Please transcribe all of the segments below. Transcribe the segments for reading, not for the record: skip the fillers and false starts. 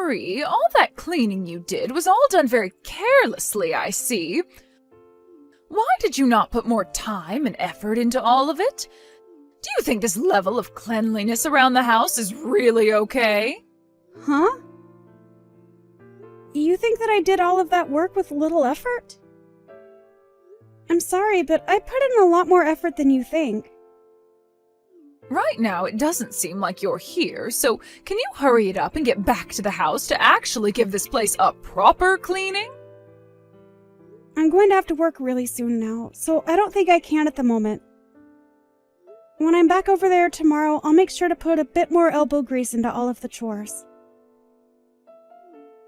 Marie, all that cleaning you did was all done very carelessly, I see. Why did you not put more time and effort into all of it? Do you think this level of cleanliness around the house is really okay? Huh? You think that I did all of that work with little effort? I'm sorry, but I put in a lot more effort than you think. Right now, it doesn't seem like you're here, so can you hurry it up and get back to the house to actually give this place a proper cleaning? I'm going to have to work really soon now, so I don't think I can at the moment. When I'm back over there tomorrow, I'll make sure to put a bit more elbow grease into all of the chores.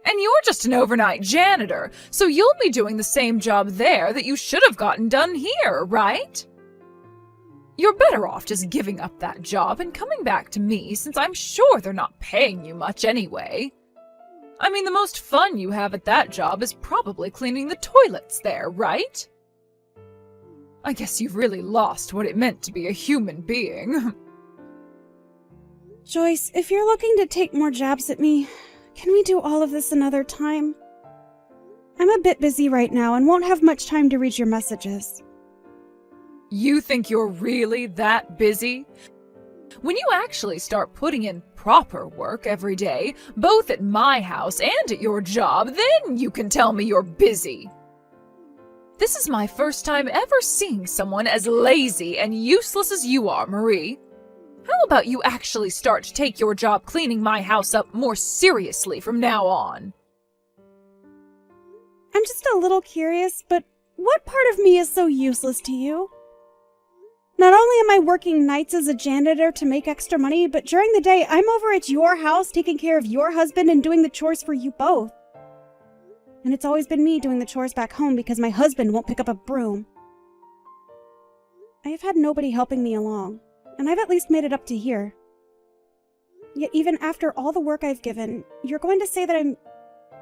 And you're just an overnight janitor, so you'll be doing the same job there that you should have gotten done here, right? You're better off just giving up that job and coming back to me, since I'm sure they're not paying you much anyway. I mean, the most fun you have at that job is probably cleaning the toilets there, right? I guess you've really lost what it meant to be a human being. Joyce, if you're looking to take more jabs at me, can we do all of this another time? I'm a bit busy right now and won't have much time to read your messages. You think you're really that busy? When you actually start putting in proper work every day, both at my house and at your job, then you can tell me you're busy. This is my first time ever seeing someone as lazy and useless as you are, Marie. How about you actually start to take your job cleaning my house up more seriously from now on? I'm just a little curious, but what part of me is so useless to you? Not only am I working nights as a janitor to make extra money, but during the day I'm over at your house taking care of your husband and doing the chores for you both. And it's always been me doing the chores back home because my husband won't pick up a broom. I have had nobody helping me along, and I've at least made it up to here. Yet even after all the work I've given, you're going to say that I'm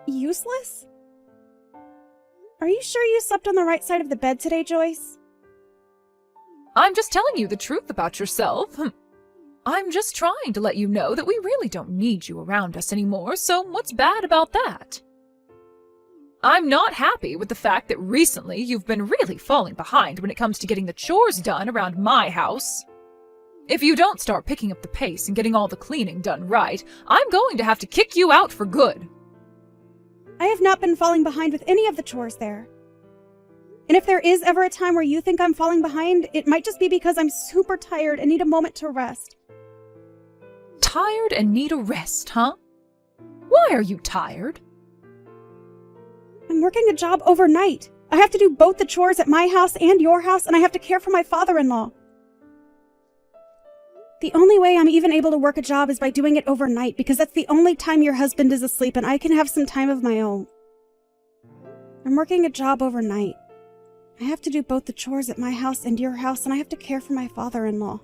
useless? Are you sure you slept on the right side of the bed today, Joyce? I'm just telling you the truth about yourself. I'm just trying to let you know that we really don't need you around us anymore, so what's bad about that? I'm not happy with the fact that recently you've been really falling behind when it comes to getting the chores done around my house. If you don't start picking up the pace and getting all the cleaning done right, I'm going to have to kick you out for good. I have not been falling behind with any of the chores there. And if there is ever a time where you think I'm falling behind, it might just be because I'm super tired and need a moment to rest. Tired and need a rest, huh? Why are you tired? I'm working a job overnight. I have to do both the chores at my house and your house, and I have to care for my father-in-law. The only way I'm even able to work a job is by doing it overnight, because that's the only time your husband is asleep and I can have some time of my own. I'm working a job overnight. I have to do both the chores at my house and your house, and I have to care for my father-in-law.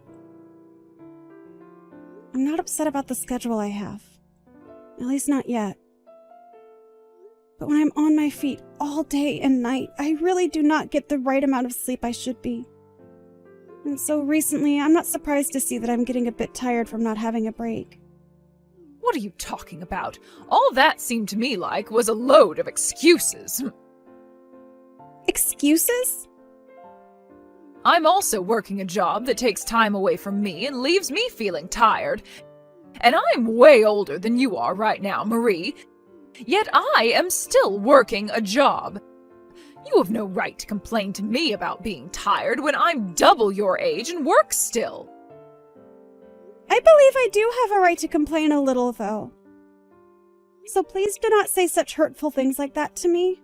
I'm not upset about the schedule I have. At least not yet. But when I'm on my feet all day and night, I really do not get the right amount of sleep I should be. And so recently, I'm not surprised to see that I'm getting a bit tired from not having a break. What are you talking about? All that seemed to me like was a load of excuses. Excuses? I'm also working a job that takes time away from me and leaves me feeling tired. And I'm way older than you are right now, Marie. Yet I am still working a job. You have no right to complain to me about being tired when I'm double your age and work still. I believe I do have a right to complain a little, though. So please do not say such hurtful things like that to me.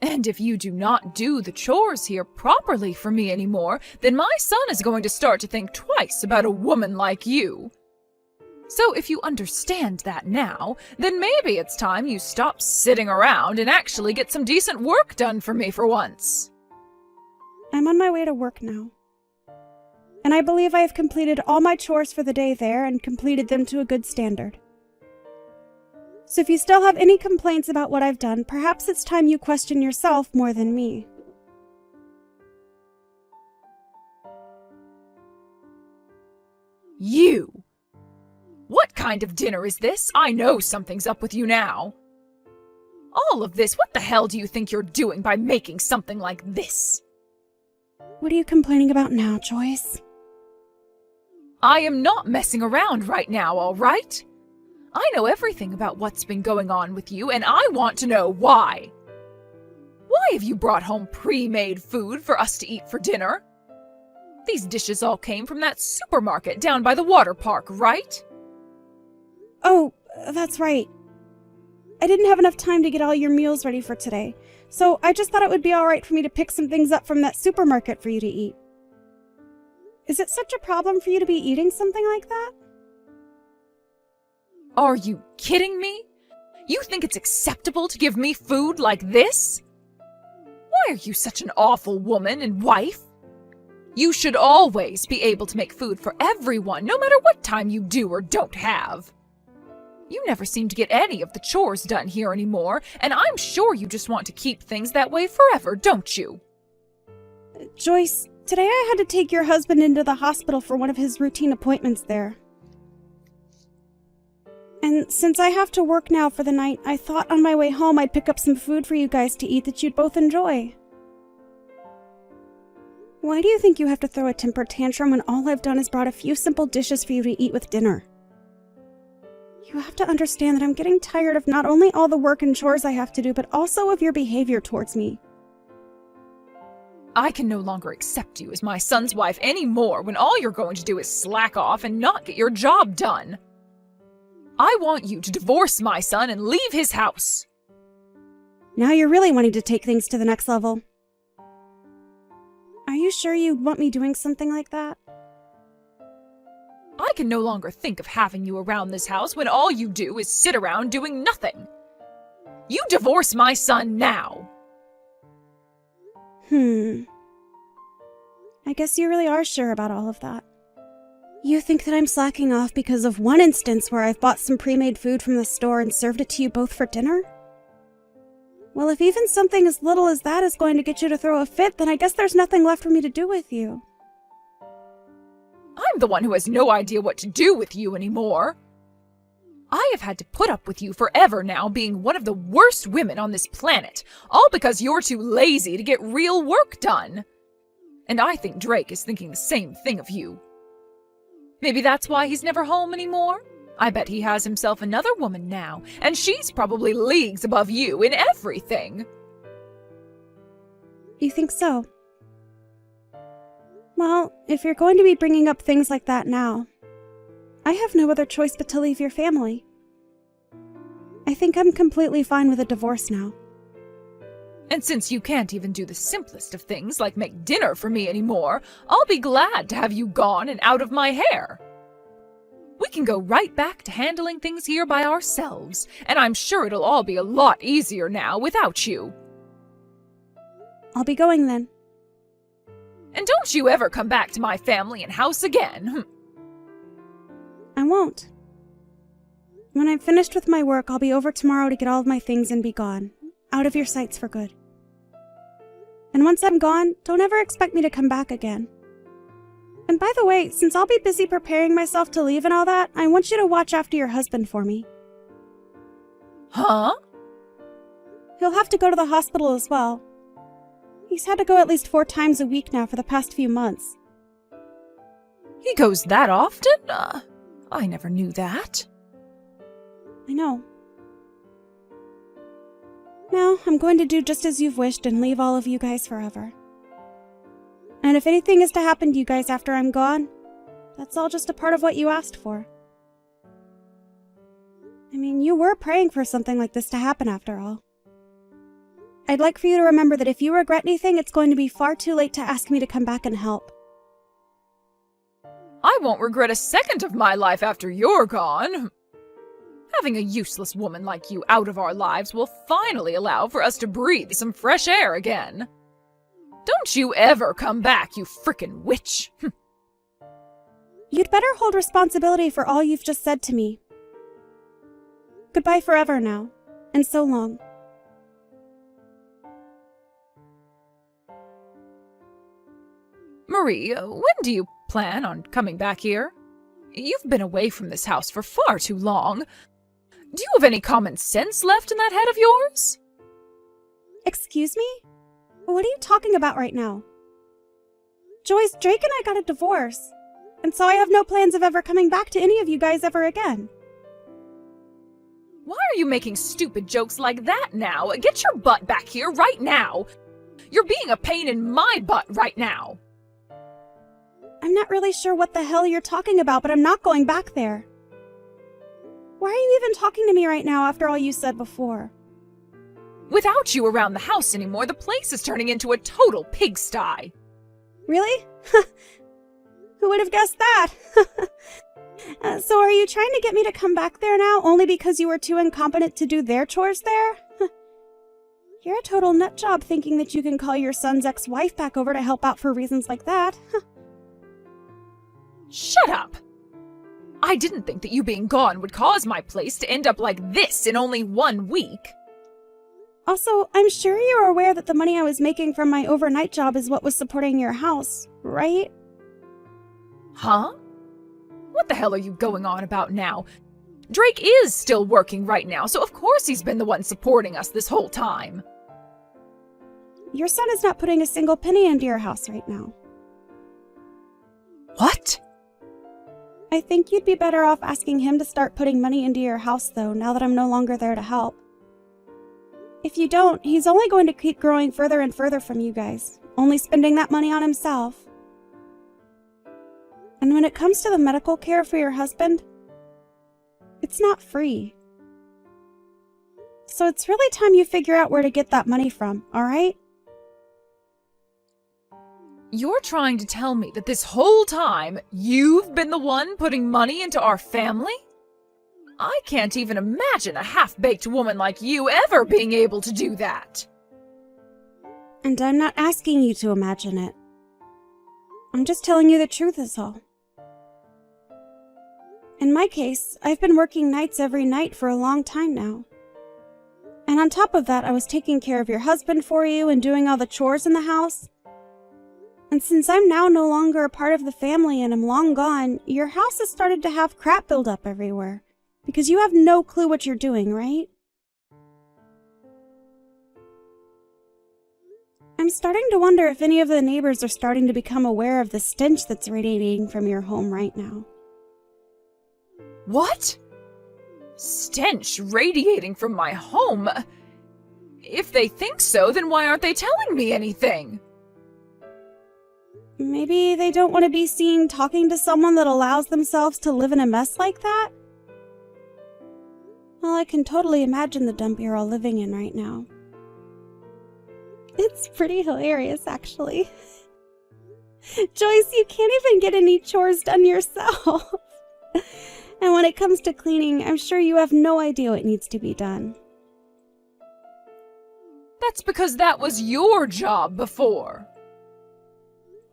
And if you do not do the chores here properly for me anymore, then my son is going to start to think twice about a woman like you. So if you understand that now, then maybe it's time you stop sitting around and actually get some decent work done for me for once. I'm on my way to work now. And I believe I have completed all my chores for the day there and completed them to a good standard. So if you still have any complaints about what I've done, perhaps it's time you question yourself more than me. You! What kind of dinner is this? I know something's up with you now. All of this, what the hell do you think you're doing by making something like this? What are you complaining about now, Joyce? I am not messing around right now, all right? I know everything about what's been going on with you, and I want to know why. Why have you brought home pre-made food for us to eat for dinner? These dishes all came from that supermarket down by the water park, right? Oh, that's right. I didn't have enough time to get all your meals ready for today, so I just thought it would be all right for me to pick some things up from that supermarket for you to eat. Is it such a problem for you to be eating something like that? Are you kidding me? You think it's acceptable to give me food like this? Why are you such an awful woman and wife? You should always be able to make food for everyone, no matter what time you do or don't have. You never seem to get any of the chores done here anymore, and I'm sure you just want to keep things that way forever, don't you? Joyce, today I had to take your husband into the hospital for one of his routine appointments there. And since I have to work now for the night, I thought on my way home I'd pick up some food for you guys to eat that you'd both enjoy. Why do you think you have to throw a temper tantrum when all I've done is brought a few simple dishes for you to eat with dinner? You have to understand that I'm getting tired of not only all the work and chores I have to do, but also of your behavior towards me. I can no longer accept you as my son's wife anymore when all you're going to do is slack off and not get your job done. I want you to divorce my son and leave his house. Now you're really wanting to take things to the next level. Are you sure you'd want me doing something like that? I can no longer think of having you around this house when all you do is sit around doing nothing. You divorce my son now. I guess you really are sure about all of that. You think that I'm slacking off because of one instance where I've bought some pre-made food from the store and served it to you both for dinner? Well, if even something as little as that is going to get you to throw a fit, then I guess there's nothing left for me to do with you. I'm the one who has no idea what to do with you anymore. I have had to put up with you forever now, being one of the worst women on this planet, all because you're too lazy to get real work done. And I think Drake is thinking the same thing of you. Maybe that's why he's never home anymore? I bet he has himself another woman now, and she's probably leagues above you in everything. You think so? Well, if you're going to be bringing up things like that now, I have no other choice but to leave your family. I think I'm completely fine with a divorce now. And since you can't even do the simplest of things like make dinner for me anymore, I'll be glad to have you gone and out of my hair. We can go right back to handling things here by ourselves, and I'm sure it'll all be a lot easier now without you. I'll be going then. And don't you ever come back to my family and house again. I won't. When I'm finished with my work, I'll be over tomorrow to get all of my things and be gone. Out of your sights for good. And once I'm gone, don't ever expect me to come back again. And by the way, since I'll be busy preparing myself to leave and all that, I want you to watch after your husband for me. Huh? He'll have to go to the hospital as well. He's had to go at least 4 times a week now for the past few months. He goes that often? I never knew that. I know. Now, I'm going to do just as you've wished and leave all of you guys forever. And if anything is to happen to you guys after I'm gone, that's all just a part of what you asked for. I mean, you were praying for something like this to happen after all. I'd like for you to remember that if you regret anything, it's going to be far too late to ask me to come back and help. I won't regret a second of my life after you're gone. Having a useless woman like you out of our lives will finally allow for us to breathe some fresh air again. Don't you ever come back, you frickin' witch. You'd better hold responsibility for all you've just said to me. Goodbye forever now, and so long. Marie, when do you plan on coming back here? You've been away from this house for far too long. Do you have any common sense left in that head of yours? Excuse me? What are you talking about right now? Joyce, Drake and I got a divorce, and so I have no plans of ever coming back to any of you guys ever again. Why are you making stupid jokes like that now? Get your butt back here right now! You're being a pain in my butt right now! I'm not really sure what the hell you're talking about, but I'm not going back there. Why are you even talking to me right now after all you said before? Without you around the house anymore, the place is turning into a total pigsty. Really? Who would have guessed that? So are you trying to get me to come back there now only because you were too incompetent to do their chores there? You're a total nutjob thinking that you can call your son's ex-wife back over to help out for reasons like that. Shut up! I didn't think that you being gone would cause my place to end up like this in only 1 week. Also, I'm sure you're aware that the money I was making from my overnight job is what was supporting your house, right? Huh? What the hell are you going on about now? Drake is still working right now, so of course he's been the one supporting us this whole time. Your son is not putting a single penny into your house right now. What? I think you'd be better off asking him to start putting money into your house, though, now that I'm no longer there to help. If you don't, he's only going to keep growing further and further from you guys, only spending that money on himself. And when it comes to the medical care for your husband, it's not free. So it's really time you figure out where to get that money from, alright? You're trying to tell me that this whole time, you've been the one putting money into our family? I can't even imagine a half-baked woman like you ever being able to do that. And I'm not asking you to imagine it. I'm just telling you the truth is all. In my case, I've been working nights every night for a long time now. And on top of that, I was taking care of your husband for you and doing all the chores in the house. And since I'm now no longer a part of the family and am long gone, your house has started to have crap build up everywhere. Because you have no clue what you're doing, right? I'm starting to wonder if any of the neighbors are starting to become aware of the stench that's radiating from your home right now. What? Stench radiating from my home? If they think so, then why aren't they telling me anything? Maybe they don't want to be seen talking to someone that allows themselves to live in a mess like that? Well, I can totally imagine the dump you're all living in right now. It's pretty hilarious, actually. Joyce, you can't even get any chores done yourself. And when it comes to cleaning, I'm sure you have no idea what needs to be done. That's because that was your job before.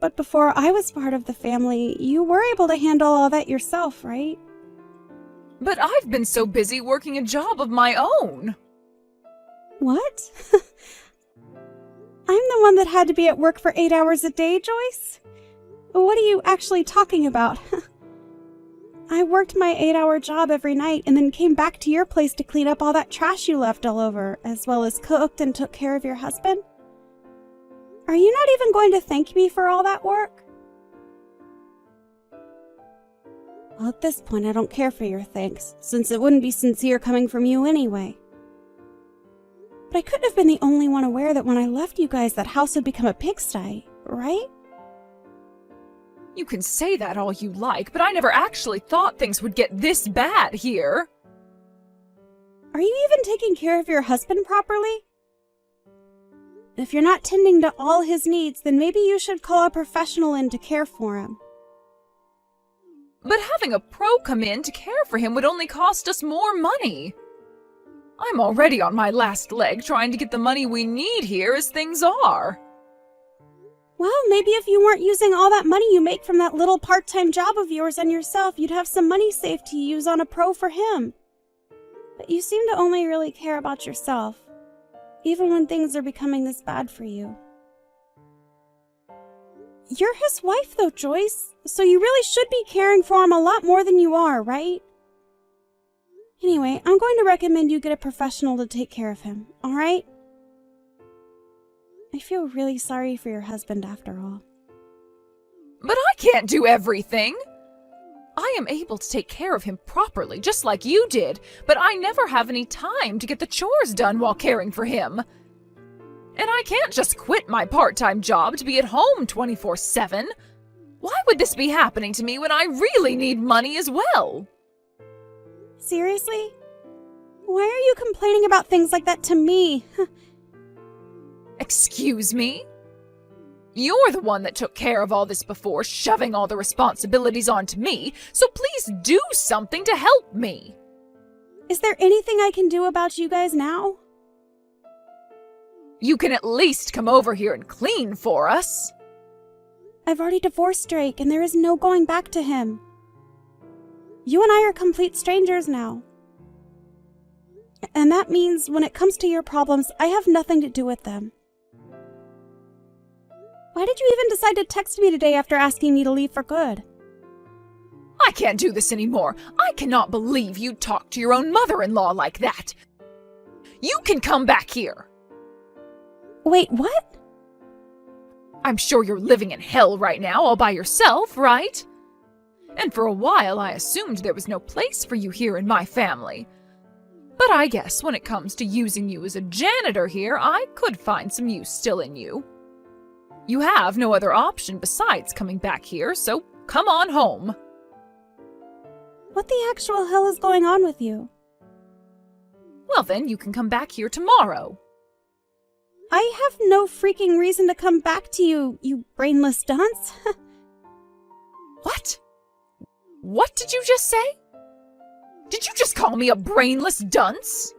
But before I was part of the family, you were able to handle all that yourself, right? But I've been so busy working a job of my own. What? I'm the one that had to be at work for 8 hours a day, Joyce? What are you actually talking about? I worked my 8-hour job every night and then came back to your place to clean up all that trash you left all over, as well as cooked and took care of your husband. Are you not even going to thank me for all that work? Well, at this point, I don't care for your thanks, since it wouldn't be sincere coming from you anyway. But I couldn't have been the only one aware that when I left you guys, that house would become a pigsty, right? You can say that all you like, but I never actually thought things would get this bad here. Are you even taking care of your husband properly? If you're not tending to all his needs, then maybe you should call a professional in to care for him. But having a pro come in to care for him would only cost us more money. I'm already on my last leg trying to get the money we need here as things are. Well, maybe if you weren't using all that money you make from that little part-time job of yours on yourself, you'd have some money saved to use on a pro for him. But you seem to only really care about yourself, even when things are becoming this bad for you. You're his wife, though, Joyce. So you really should be caring for him a lot more than you are, right? Anyway, I'm going to recommend you get a professional to take care of him, alright? I feel really sorry for your husband after all. But I can't do everything. I am able to take care of him properly, just like you did, but I never have any time to get the chores done while caring for him. And I can't just quit my part-time job to be at home 24/7. Why would this be happening to me when I really need money as well? Seriously? Why are you complaining about things like that to me? Excuse me? You're the one that took care of all this before, shoving all the responsibilities onto me, so please do something to help me. Is there anything I can do about you guys now? You can at least come over here and clean for us. I've already divorced Drake, and there is no going back to him. You and I are complete strangers now. And that means when it comes to your problems, I have nothing to do with them. Why did you even decide to text me today after asking me to leave for good? I can't do this anymore. I cannot believe you talked to your own mother-in-law like that. You can come back here. Wait, what? I'm sure you're living in hell right now all by yourself, right? And for a while I assumed there was no place for you here in my family. But I guess when it comes to using you as a janitor here, I could find some use still in you. You have no other option besides coming back here, so come on home. What the actual hell is going on with you? Well then, you can come back here tomorrow. I have no freaking reason to come back to you, you brainless dunce. What? What did you just say? Did you just call me a brainless dunce?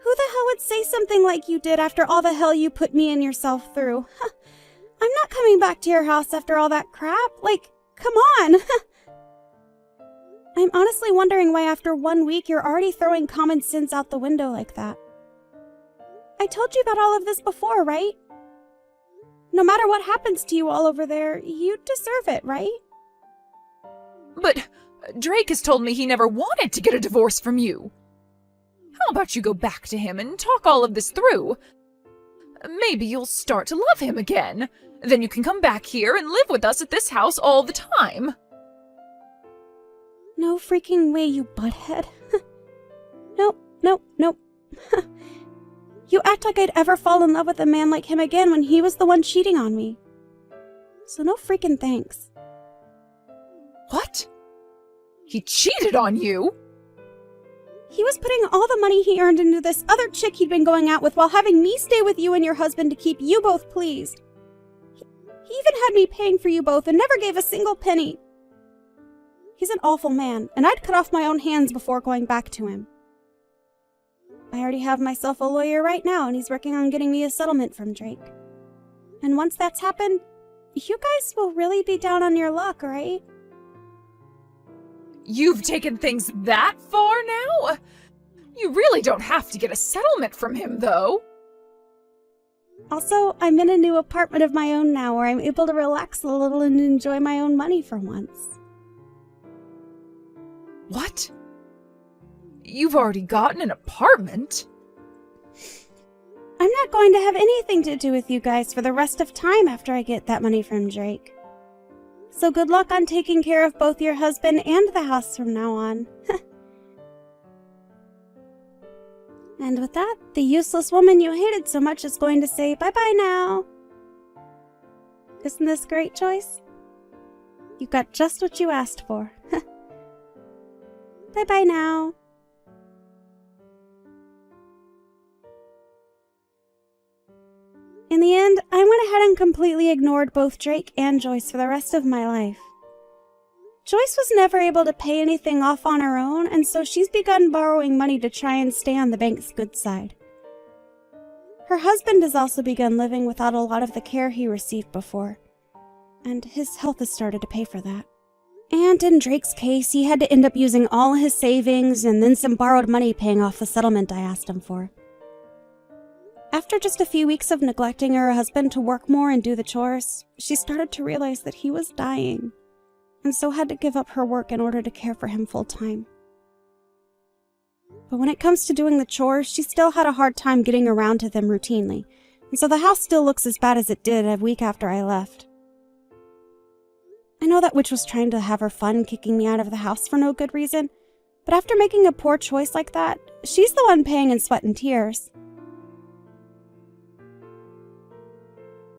Who the hell would say something like you did after all the hell you put me and yourself through? I'm not coming back to your house after all that crap. Like, come on. I'm honestly wondering why after 1 week you're already throwing common sense out the window like that. I told you about all of this before, right? No matter what happens to you all over there, you deserve it, right? But Drake has told me he never wanted to get a divorce from you. How about you go back to him and talk all of this through? Maybe you'll start to love him again. Then you can come back here and live with us at this house all the time. No freaking way, you butthead. Nope. You act like I'd ever fall in love with a man like him again when he was the one cheating on me. So no freaking thanks. What? He cheated on you? He was putting all the money he earned into this other chick he'd been going out with while having me stay with you and your husband to keep you both pleased. He even had me paying for you both and never gave a single penny. He's an awful man, and I'd cut off my own hands before going back to him. I already have myself a lawyer right now, and he's working on getting me a settlement from Drake. And once that's happened, you guys will really be down on your luck, right? You've taken things that far now? You really don't have to get a settlement from him, though. Also, I'm in a new apartment of my own now where I'm able to relax a little and enjoy my own money for once. What? You've already gotten an apartment? I'm not going to have anything to do with you guys for the rest of time after I get that money from Drake. So good luck on taking care of both your husband and the house from now on. And with that, the useless woman you hated so much is going to say bye-bye now. Isn't this a great choice? You got just what you asked for. Bye-bye now. In the end, I went ahead and completely ignored both Drake and Joyce for the rest of my life. Joyce was never able to pay anything off on her own, and so she's begun borrowing money to try and stay on the bank's good side. Her husband has also begun living without a lot of the care he received before, and his health has started to pay for that. And in Drake's case, he had to end up using all his savings and then some borrowed money paying off the settlement I asked him for. After just a few weeks of neglecting her husband to work more and do the chores, she started to realize that he was dying, and so had to give up her work in order to care for him full time. But when it comes to doing the chores, she still had a hard time getting around to them routinely, and so the house still looks as bad as it did a week after I left. I know that witch was trying to have her fun kicking me out of the house for no good reason, but after making a poor choice like that, she's the one paying in sweat and tears.